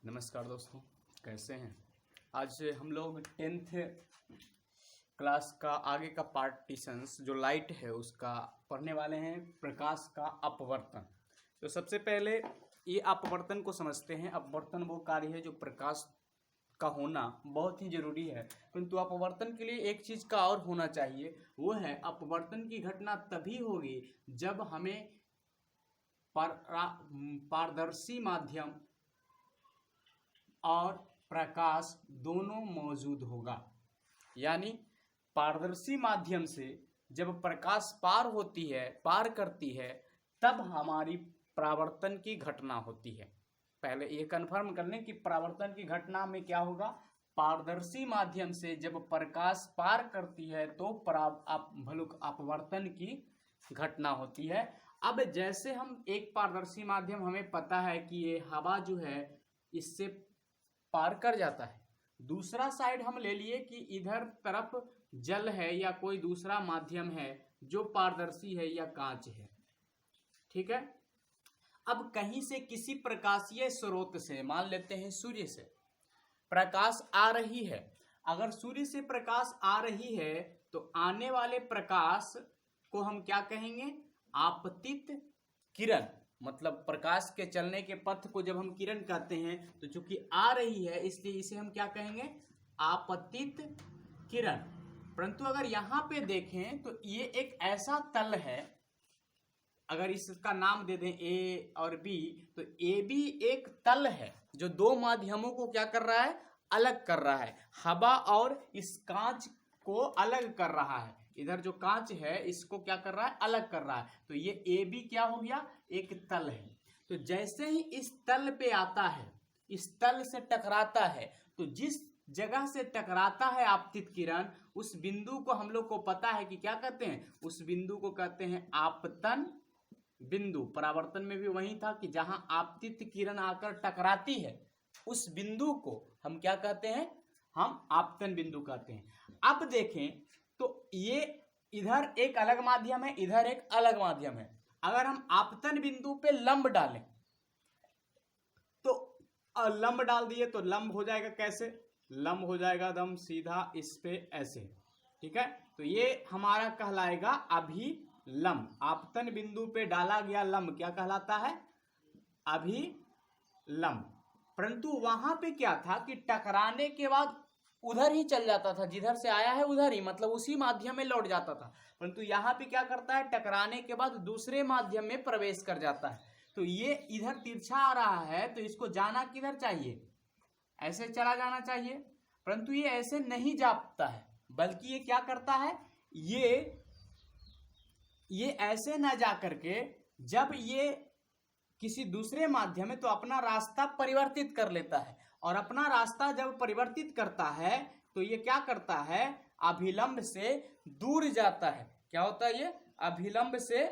नमस्कार दोस्तों, कैसे हैं। आज हम लोग 10th क्लास का आगे का पार्टीशंस जो लाइट है उसका पढ़ने वाले हैं। प्रकाश का अपवर्तन। तो सबसे पहले ये अपवर्तन को समझते हैं। अपवर्तन वो कार्य है जो प्रकाश का होना बहुत ही जरूरी है, किंतु अपवर्तन के लिए एक चीज़ का और होना चाहिए, वो है अपवर्तन की घटना तभी होगी जब हमें पारदर्शी माध्यम और प्रकाश दोनों मौजूद होगा। यानी पारदर्शी माध्यम से जब प्रकाश पार करती है तब हमारी परावर्तन की घटना होती है। पहले ये कन्फर्म कर लें कि परावर्तन की घटना में क्या होगा। पारदर्शी माध्यम से जब प्रकाश पार करती है तो अपवर्तन की घटना होती है। अब जैसे हम एक पारदर्शी माध्यम, हमें पता है कि ये हवा जो है इससे पार कर जाता है। दूसरा साइड हम ले लिए कि इधर तरफ जल है या कोई दूसरा माध्यम है जो पारदर्शी है या कांच है। ठीक है। अब कहीं से किसी प्रकाशीय स्रोत से, मान लेते हैं सूर्य से प्रकाश आ रही है। अगर सूर्य से प्रकाश आ रही है तो आने वाले प्रकाश को हम क्या कहेंगे? आपतित किरण। मतलब प्रकाश के चलने के पथ को जब हम किरण कहते हैं तो चूंकि आ रही है इसलिए इसे हम क्या कहेंगे? आपतित किरण। परंतु अगर यहाँ पे देखें तो ये एक ऐसा तल है, अगर इसका नाम दे दें ए और बी, तो ए बी एक तल है जो दो माध्यमों को क्या कर रहा है? अलग कर रहा है। हवा और इस कांच को अलग कर रहा है। इधर जो कांच है इसको क्या कर रहा है? अलग कर रहा है। तो ये ए बी क्या हो गया? एक तल है। तो जैसे ही इस तल पे आता है, इस तल से टकराता है, तो जिस जगह से टकराता है आपतित किरण, उस बिंदु को हम लोग को पता है कि क्या कहते हैं? उस बिंदु को कहते हैं आपतन बिंदु। परावर्तन में भी वही था कि जहां आपतित किरण आकर टकराती है उस बिंदु को हम क्या कहते हैं? हम आपतन बिंदु कहते हैं। अब देखें तो ये इधर एक अलग माध्यम है, इधर एक अलग माध्यम है। अगर हम आपतन बिंदु पे लंब डालें तो लंब डाल दिए तो लंब हो जाएगा कैसे? लंब हो जाएगा एकदम सीधा इस पे ऐसे। ठीक है। तो ये हमारा कहलाएगा अभिलंब। आपतन बिंदु पे डाला गया लंब क्या कहलाता है? अभिलंब। परंतु वहां पे क्या था कि टकराने के बाद उधर ही चल जाता था, जिधर से आया है उधर ही, मतलब उसी माध्यम में लौट जाता था। परंतु यहाँ पे क्या करता है? टकराने के बाद दूसरे माध्यम में प्रवेश कर जाता है। तो ये इधर तिरछा आ रहा है तो इसको जाना किधर चाहिए? ऐसे चला जाना चाहिए। परंतु ये ऐसे नहीं जाता है, बल्कि ये क्या करता है? ये ऐसे न जा करके जब ये किसी दूसरे माध्यम में तो अपना रास्ता परिवर्तित कर लेता है, और अपना रास्ता जब परिवर्तित करता है तो ये क्या करता है? अभिलंब से दूर जाता है। क्या होता है? ये अभिलंब से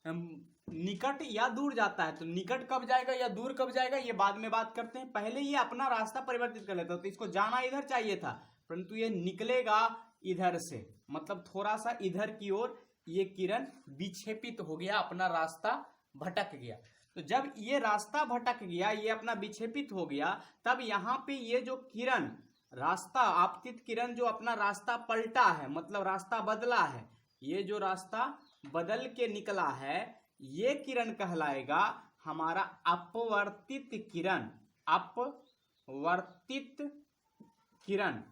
निकट या दूर जाता है। तो निकट कब जाएगा या दूर कब जाएगा ये बाद में बात करते हैं। पहले ये अपना रास्ता परिवर्तित कर लेता है, तो इसको जाना इधर चाहिए था, परंतु ये निकलेगा इधर से, मतलब थोड़ा सा इधर की ओर ये किरण विक्षेपित हो गया, अपना रास्ता भटक गया। तो जब ये रास्ता भटक गया, ये अपना विक्षेपित हो गया, तब यहाँ पे ये जो किरण रास्ता, आपतित किरण जो अपना रास्ता पलटा है, मतलब रास्ता बदला है, ये जो रास्ता बदल के निकला है, ये किरण कहलाएगा हमारा अपवर्तित किरण। अपवर्तित किरण।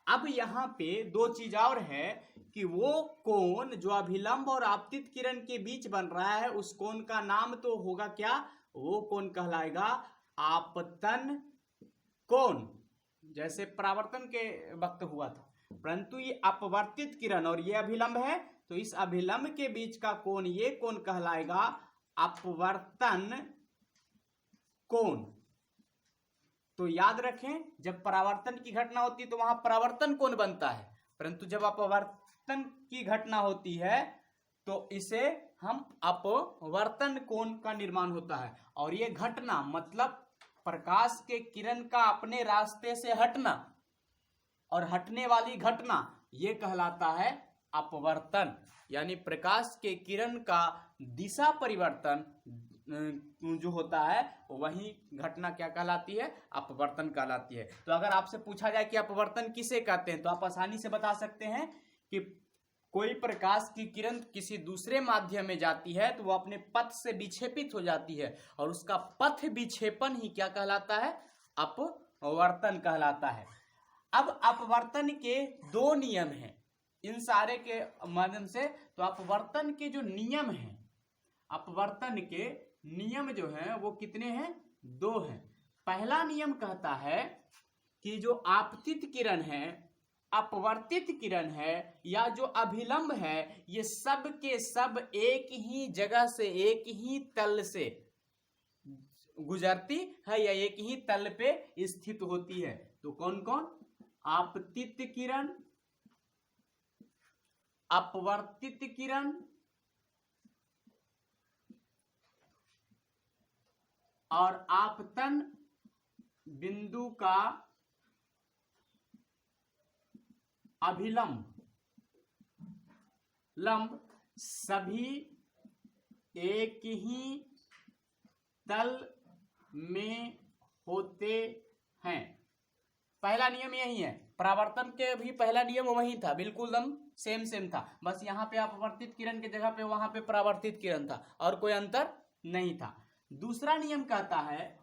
अब यहाँ पे दो चीज और है कि वो कोण जो अभिलंब और आपतित किरण के बीच बन रहा है, उस कोण का नाम तो होगा क्या? वो कोण कहलाएगा आपतन कोण, जैसे परावर्तन के वक्त हुआ था। परंतु ये अपवर्तित किरण और ये अभिलंब है, तो इस अभिलंब के बीच का कोण, ये कोण कहलाएगा अपवर्तन कोण। तो याद रखें, जब परावर्तन की घटना होती है तो वहां परावर्तन कोण बनता है, परंतु जब अपवर्तन की घटना होती है तो इसे हम अपवर्तन कोण का निर्माण होता है। और ये घटना मतलब प्रकाश के किरण का अपने रास्ते से हटना और हटने वाली घटना, ये कहलाता है अपवर्तन। यानी प्रकाश के किरण का दिशा परिवर्तन जो होता है वही घटना क्या कहलाती है, अपवर्तन कहलाती है। तो अगर आपसे पूछा जाए कि अपवर्तन किसे कहते हैं तो आप आसानी से बता सकते हैं कि कोई प्रकाश की किरण किसी दूसरे माध्यम में जाती है तो वो अपने पथ से विक्षेपित हो जाती है और उसका पथ विक्षेपण ही क्या कहलाता है, अपवर्तन कहलाता है। अब अपवर्तन के दो नियम हैं इन सारे के माध्यम से। तो अपवर्तन के जो नियम हैं, अपवर्तन के नियम जो हैं वो कितने हैं, दो हैं। पहला नियम कहता है कि जो आपतित किरण है, अपवर्तित किरण है या जो अभिलंब है, ये सब के सब एक ही जगह से एक ही तल से गुजरती है या एक ही तल पे स्थित होती है। तो कौन कौन, आपतित किरण, अपवर्तित किरण और आपतन बिंदु का अभिलंब लंब सभी एक ही तल में होते हैं। पहला नियम यही है। परावर्तन के भी पहला नियम वही था, बिल्कुल एकदम सेम था, बस यहाँ पे अपवर्तित किरण की जगह पे वहां पे परावर्तित किरण था और कोई अंतर नहीं था। दूसरा नियम कहता है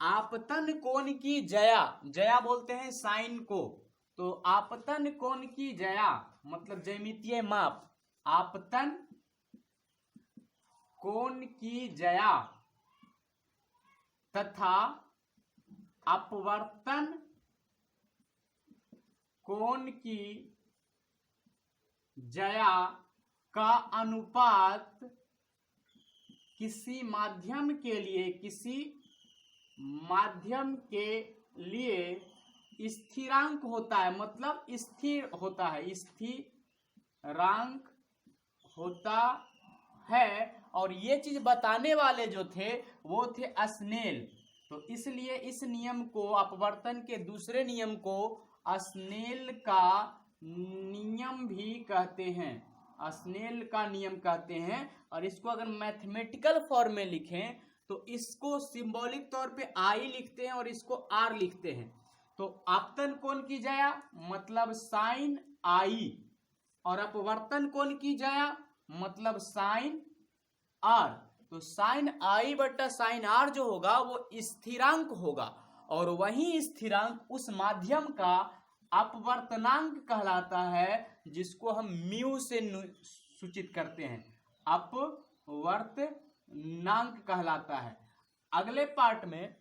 आपतन कोण की जया बोलते हैं साइन को। तो आपतन कोण की जया मतलब ज्यामितीय माप, आपतन कोण की जया तथा अपवर्तन कोण की जया का अनुपात किसी माध्यम के लिए स्थिरांक होता है, मतलब स्थिर होता है, स्थिरांक होता है। और ये चीज बताने वाले जो थे वो थे स्नेल। तो इसलिए इस नियम को, अपवर्तन के दूसरे नियम को स्नेल का नियम भी कहते हैं, स्नेल का नियम कहते हैं। और इसको अगर मैथमेटिकल फॉर्म में लिखें तो इसको सिंबॉलिक तौर पे आई लिखते हैं और इसको आर लिखते हैं। तो आपतन कोण की जया मतलब साइन आई और अपवर्तन कोण की जया मतलब साइन आर। तो साइन आई बटा साइन आर जो होगा वो स्थिरांक होगा और वही स्थिरांक उस माध्यम का अपवर्तनांक कहलाता है, जिसको हम म्यू से सूचित करते हैं, अपवर्तनांक कहलाता है। अगले पार्ट में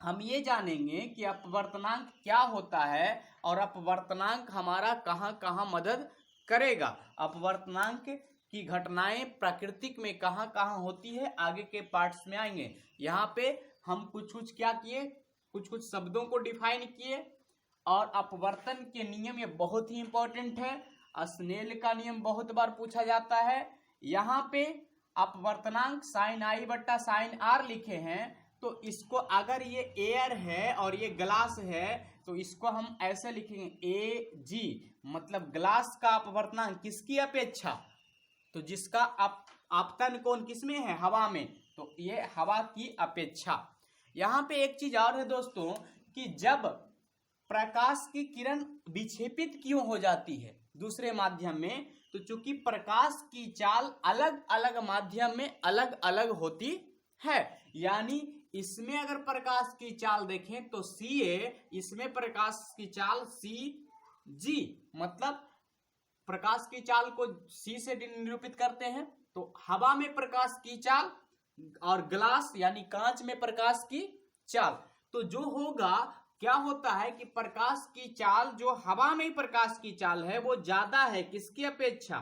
हम ये जानेंगे कि अपवर्तनांक क्या होता है और अपवर्तनांक हमारा कहाँ कहाँ मदद करेगा, अपवर्तनांक की घटनाएं प्राकृतिक में कहाँ कहाँ होती है, आगे के पार्ट्स में आएंगे। यहाँ पे हम कुछ क्या किए, कुछ शब्दों को डिफाइन किए और अपवर्तन के नियम ये बहुत ही इंपॉर्टेंट है। स्नेल का नियम बहुत बार पूछा जाता है। यहाँ पे अपवर्तनांक साइन आई बट्टा साइन आर लिखे हैं, तो इसको अगर ये एयर है और ये ग्लास है तो इसको हम ऐसे लिखेंगे ए जी, मतलब ग्लास का अपवर्तनांक किसकी अपेक्षा, तो जिसका आपतन कोण किसमें है, हवा में, तो ये हवा की अपेक्षा। यहाँ पे एक चीज और है दोस्तों कि जब प्रकाश की किरण विक्षेपित क्यों हो जाती है दूसरे माध्यम में, तो चूंकि प्रकाश की चाल अलग अलग माध्यम में अलग अलग होती है। यानी इसमें अगर प्रकाश की चाल देखें तो सी ए, इसमें प्रकाश की चाल सी जी, मतलब प्रकाश की चाल को सी से निरूपित करते हैं। तो हवा में प्रकाश की चाल और ग्लास यानी कांच में प्रकाश की चाल, तो जो होगा क्या होता है कि प्रकाश की चाल जो हवा में प्रकाश की चाल है वो ज्यादा है किसकी अपेक्षा।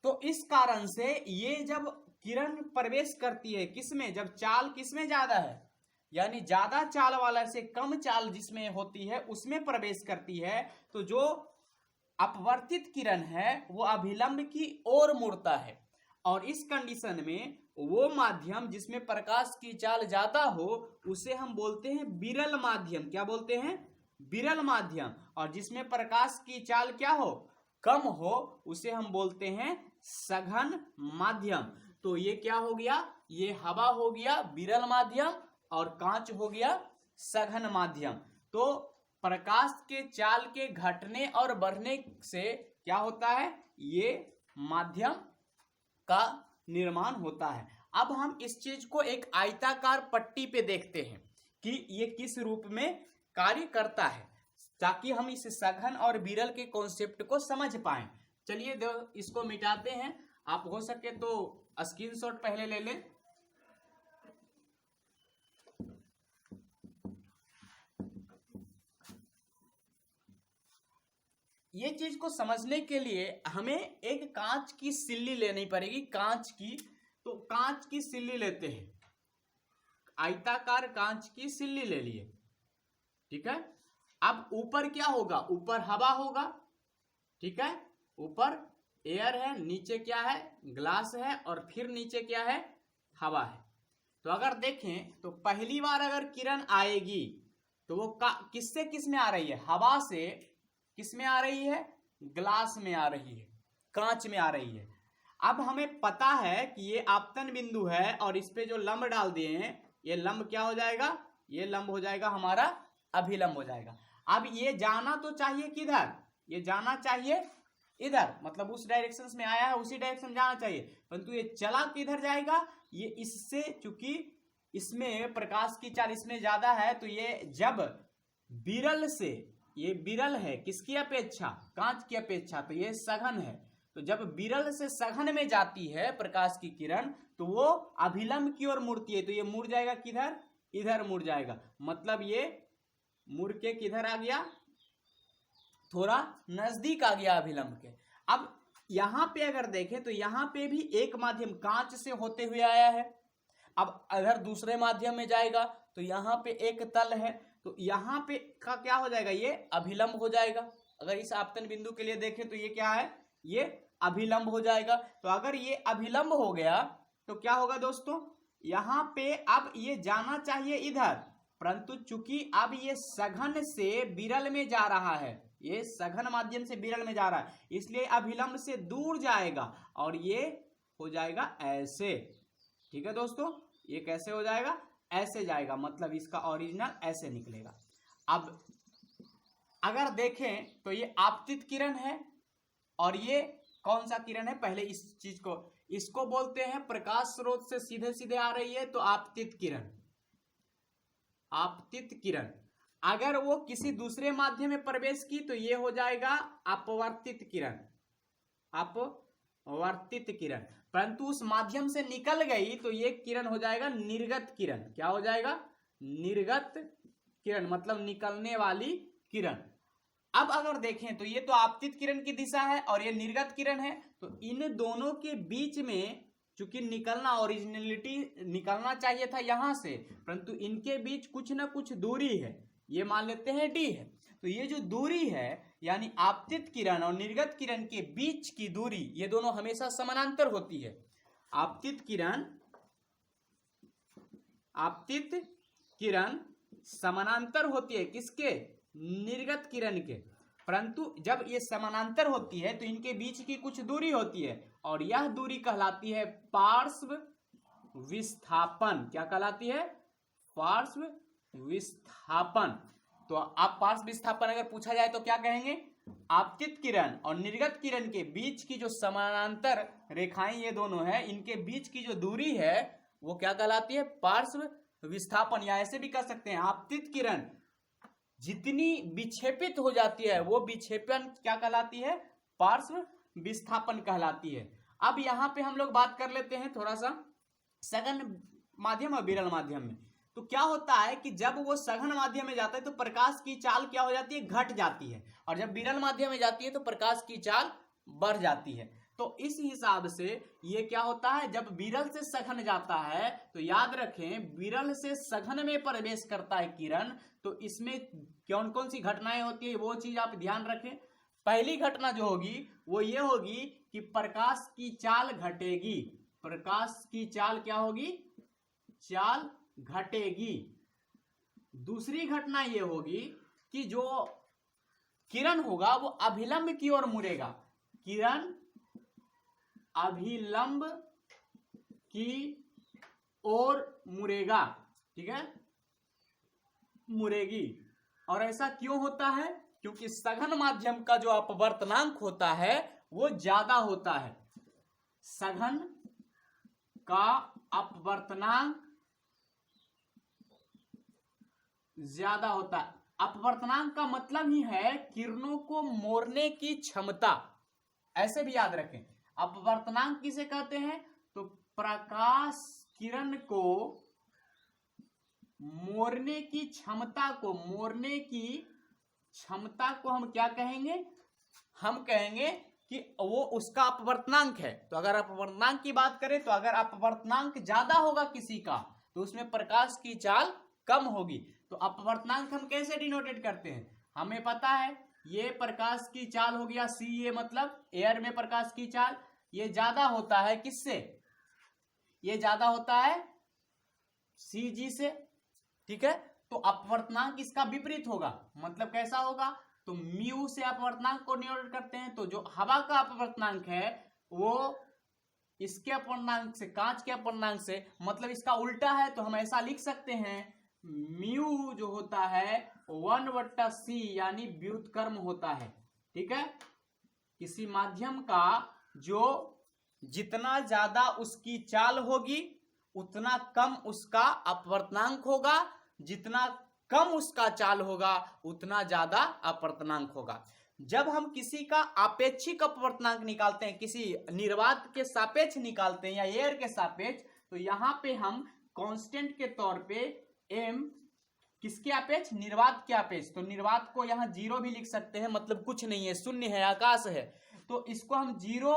तो इस कारण से ये जब किरण प्रवेश करती है किसमें, जब चाल किसमें ज्यादा है, यानी ज्यादा चाल वाला से कम चाल जिसमें होती है उसमें प्रवेश करती है, तो जो अपवर्तित किरण है वो अभिलंब की ओर मुड़ता है। और इस कंडीशन में वो माध्यम जिसमें प्रकाश की चाल ज्यादा हो उसे हम बोलते हैं विरल माध्यम। क्या बोलते हैं, विरल माध्यम। और जिसमें प्रकाश की चाल क्या हो, कम हो, उसे हम बोलते हैं सघन माध्यम। तो ये क्या हो गया, ये हवा हो गया विरल माध्यम और कांच हो गया सघन माध्यम। तो प्रकाश के चाल के घटने और बढ़ने से क्या होता है, ये माध्यम का निर्माण होता है। अब हम इस चीज को एक आयताकार पट्टी पे देखते हैं कि ये किस रूप में कार्य करता है, ताकि हम इस सघन और विरल के कॉन्सेप्ट को समझ पाएं। चलिए इसको मिटाते हैं। आप हो सके तो स्क्रीनशॉट पहले ले लें। ये चीज को समझने के लिए हमें एक कांच की सिल्ली लेनी पड़ेगी, कांच की। तो कांच की सिल्ली लेते हैं, आयताकार कांच की सिल्ली ले लिए, ठीक है। अब ऊपर क्या होगा, ऊपर हवा होगा, ठीक है, ऊपर एयर है, नीचे क्या है, ग्लास है, और फिर नीचे क्या है, हवा है। तो अगर देखें तो पहली बार अगर किरण आएगी तो वो किससे किस में आ रही है, हवा से किस में आ रही है, ग्लास में आ रही है, कांच में आ रही है। अब हमें पता है कि ये आपतन बिंदु है और इस पे जो लंब डाल दिए हैं, ये लंब क्या हो जाएगा, ये लंब हो जाएगा हमारा अभिलंब हो जाएगा। अब ये जाना तो चाहिए किधर, ये जाना चाहिए इधर, मतलब उस डायरेक्शन में आया है उसी डायरेक्शन जाना चाहिए, परंतु ये चला किधर जाएगा, ये इससे, चूंकि इसमें प्रकाश की चाल इसमें ज्यादा है, तो ये जब विरल से, ये विरल है किसकी अपेक्षा, कांच की अपेक्षा, तो ये सघन है। तो जब विरल से सघन में जाती है प्रकाश की किरण तो वो अभिलंब की ओर मुड़ती है, तो ये मुड़ जाएगा किधर, इधर मुड़ जाएगा, मतलब ये मुड़ के किधर आ गया, थोड़ा नजदीक आ गया अभिलंब के। अब यहां पे अगर देखें तो यहां पे भी एक माध्यम कांच से होते हुए आया है, अब अगर दूसरे माध्यम में जाएगा तो यहाँ पे एक तल है, तो यहाँ पे का क्या हो जाएगा, ये अभिलंब हो जाएगा। अगर इस आपतन बिंदु के लिए देखें तो ये क्या है, ये अभिलंब हो जाएगा। तो अगर ये अभिलंब हो गया तो क्या होगा दोस्तों, यहाँ पे अब ये जाना चाहिए इधर, परंतु चूंकि अब ये सघन से विरल में जा रहा है, ये सघन माध्यम से विरल में जा रहा है, इसलिए अभिलंब से दूर जाएगा और ये हो जाएगा ऐसे, ठीक है दोस्तों। ये कैसे हो जाएगा, ऐसे जाएगा, मतलब इसका ओरिजिनल ऐसे निकलेगा। अब अगर देखें तो ये आपतित किरण है और ये कौन सा किरण है, पहले इस चीज को, इसको बोलते हैं प्रकाश स्रोत से सीधे सीधे आ रही है तो आपतित किरण, आपतित किरण। अगर वो किसी दूसरे माध्यम में प्रवेश की तो ये हो जाएगा अपवर्तित किरण, अपवर्तित किरण। परंतु उस माध्यम से निकल गई तो ये किरण हो जाएगा निर्गत किरण। क्या हो जाएगा, निर्गत किरण, मतलब निकलने वाली किरण। अब अगर देखें तो ये तो आपतित किरण की दिशा है और ये निर्गत किरण है, तो इन दोनों के बीच में चूंकि निकलना, ओरिजिनलिटी निकलना चाहिए था यहां से, परंतु इनके बीच कुछ ना कुछ दूरी है, ये मान लेते हैं d है। तो ये जो दूरी है यानी आपतित किरण और निर्गत किरण के बीच की दूरी, ये दोनों हमेशा समानांतर होती है। आपतित किरण समानांतर होती है किसके, निर्गत किरण के, परंतु जब ये समानांतर होती है तो इनके बीच की कुछ दूरी होती है और यह दूरी कहलाती है पार्श्व विस्थापन। क्या कहलाती है, पार्श्व विस्थापन। तो आप पार्श्व विस्थापन अगर पूछा जाए तो क्या कहेंगे, आपतित किरण और निर्गत किरण के बीच की जो समानांतर रेखाएं ये दोनों है, इनके बीच की जो दूरी है वो क्या कहलाती है, पार्श्व विस्थापन। या ऐसे भी कह सकते हैं आपतित किरण जितनी विक्षेपित हो जाती है वो विक्षेपण क्या कहलाती है, पार्श्व विस्थापन कहलाती है। अब यहाँ पे हम लोग बात कर लेते हैं थोड़ा सा सघन माध्यम और विरल माध्यम में। तो क्या होता है कि जब वो सघन माध्यम में जाता है तो प्रकाश की चाल क्या हो जाती है, घट जाती है, और जब विरल माध्यम में जाती है तो प्रकाश की चाल बढ़ जाती है। तो इस हिसाब से ये क्या होता है, जब विरल से सघन जाता है तो याद रखें विरल से सघन में प्रवेश करता है किरण, तो इसमें कौन कौन सी घटनाएं होती है वो चीज आप ध्यान रखें। पहली घटना जो होगी वो ये होगी कि प्रकाश की चाल घटेगी, प्रकाश की चाल क्या होगी, चाल घटेगी। दूसरी घटना ये होगी कि जो किरण होगा वो अभिलंब की ओर मुड़ेगा, किरण अभिलंब की और मुड़ेगा, ठीक है, मुड़ेगी। और ऐसा क्यों होता है? क्योंकि सघन माध्यम का जो अपवर्तनांक होता है वो ज्यादा होता है। सघन का अपवर्तनांक ज्यादा होता है। अपवर्तनांक का मतलब ही है किरणों को मोड़ने की क्षमता, ऐसे भी याद रखें। अपवर्तनांक किसे कहते हैं? तो प्रकाश किरण को मोड़ने की क्षमता को, मोड़ने की क्षमता को हम क्या कहेंगे? हम कहेंगे कि वो उसका अपवर्तनांक है। तो अगर अपवर्तनांक की बात करें तो अगर अपवर्तनांक ज्यादा होगा किसी का तो उसमें प्रकाश की चाल कम होगी। तो अपवर्तनांक हम कैसे डिनोटेट करते हैं? हमें पता है ये प्रकाश की चाल हो गया सी, ये मतलब एयर में प्रकाश की चाल, ये ज्यादा होता है किससे? ये ज्यादा होता है सी जी से, ठीक है। तो अपवर्तनांक इसका विपरीत होगा, मतलब कैसा होगा? तो म्यू से अपवर्तनांक को डिनोट करते हैं। तो जो हवा का अपवर्तनांक है वो इसके अपवर्तनांक से, कांच के अपवर्तनांक से, मतलब इसका उल्टा है। तो हम ऐसा लिख सकते हैं म्यू जो होता है 1/c यानी व्युत्क्रम होता है, ठीक है। किसी माध्यम का जो जितना ज्यादा उसकी चाल होगी उतना कम उसका अपवर्तनांक होगा, जितना कम उसका चाल होगा उतना ज्यादा अपवर्तनांक होगा। जब हम किसी का आपेक्षिक अपवर्तनांक निकालते हैं, किसी निर्वात के सापेक्ष निकालते हैं या एयर के सापेक्ष, तो यहां पे हम कांस्टेंट के तौर पे m किसके अपेक्ष? निर्वात के अपेक्ष। तो निर्वात को यहां 0 भी लिख सकते हैं, मतलब कुछ नहीं है, शून्य है, आकाश है। तो इसको हम 0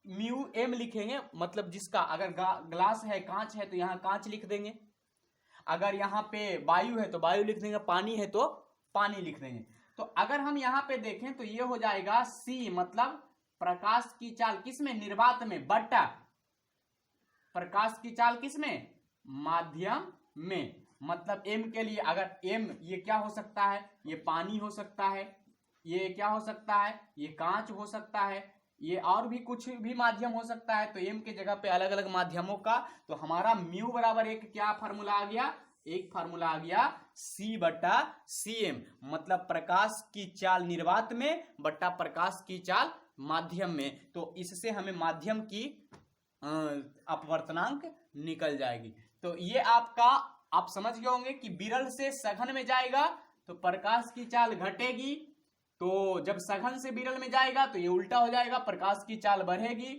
म्यू m लिखेंगे, मतलब जिसका अगर ग्लास है, कांच है, तो यहां कांच लिख देंगे। अगर यहाँ पे वायु है तो वायु लिख देंगे, पानी है तो पानी लिख देंगे। तो अगर हम यहाँ पे देखें तो ये हो जाएगा C, मतलब प्रकाश की चाल किसमें? निर्वात में, बटा प्रकाश की चाल किसमें? माध्यम में। मतलब m के लिए अगर m ये क्या हो सकता है? ये पानी हो सकता है, ये क्या हो सकता है? ये कांच हो सकता है, ये और भी कुछ भी माध्यम हो सकता है। तो m के जगह पे अलग अलग माध्यमों का, तो हमारा म्यू बराबर एक क्या फार्मूला आ गया? एक फार्मूला आ गया C/Cm, मतलब प्रकाश की चाल निर्वात में बट्टा प्रकाश की चाल माध्यम में। तो इससे हमें माध्यम की अपवर्तनांक निकल जाएगी। तो ये आपका, आप समझ गए होंगे कि विरल से सघन में जाएगा तो प्रकाश की चाल घटेगी, तो जब सघन से विरल में जाएगा तो ये उल्टा हो जाएगा, प्रकाश की चाल बढ़ेगी।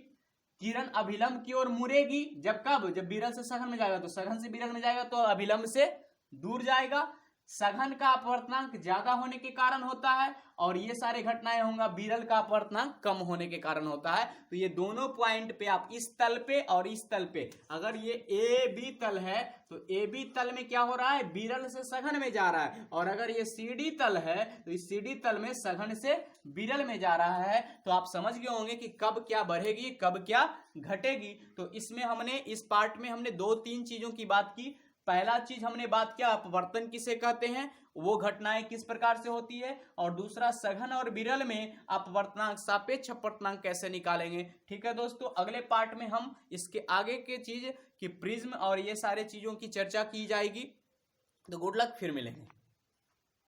किरण अभिलंब की ओर मुड़ेगी, जब कब? जब विरल से सघन में जाएगा। तो सघन से विरल में जाएगा तो अभिलंब से दूर जाएगा। सघन का अपवर्तनांक ज्यादा होने के कारण होता है और ये सारे घटनाएं होंगे विरल का अपवर्तनांक कम होने के कारण होता है। तो ये दोनों पॉइंट पे आप इस तल पे और इस तल पे, अगर ये ए बी तल है तो ए बी तल में क्या हो रहा है? विरल से सघन में जा रहा है। और अगर ये सी डी तल है तो इस सी डी तल में सघन से विरल में जा रहा है। तो आप समझ गए होंगे कि कब क्या बढ़ेगी, कब क्या घटेगी। तो इसमें हमने, इस पार्ट में हमने 2-3 चीजों की बात की। पहला चीज हमने बात किया अपवर्तन किसे कहते हैं, वो घटनाएं किस प्रकार से होती है, और दूसरा सघन और विरल में अपवर्तनांक, सापेक्ष अपवर्तनांक कैसे निकालेंगे। ठीक है दोस्तों, अगले पार्ट में हम इसके आगे के चीज कि प्रिज्म और ये सारे चीजों की चर्चा की जाएगी। तो गुड लक, फिर मिलेंगे।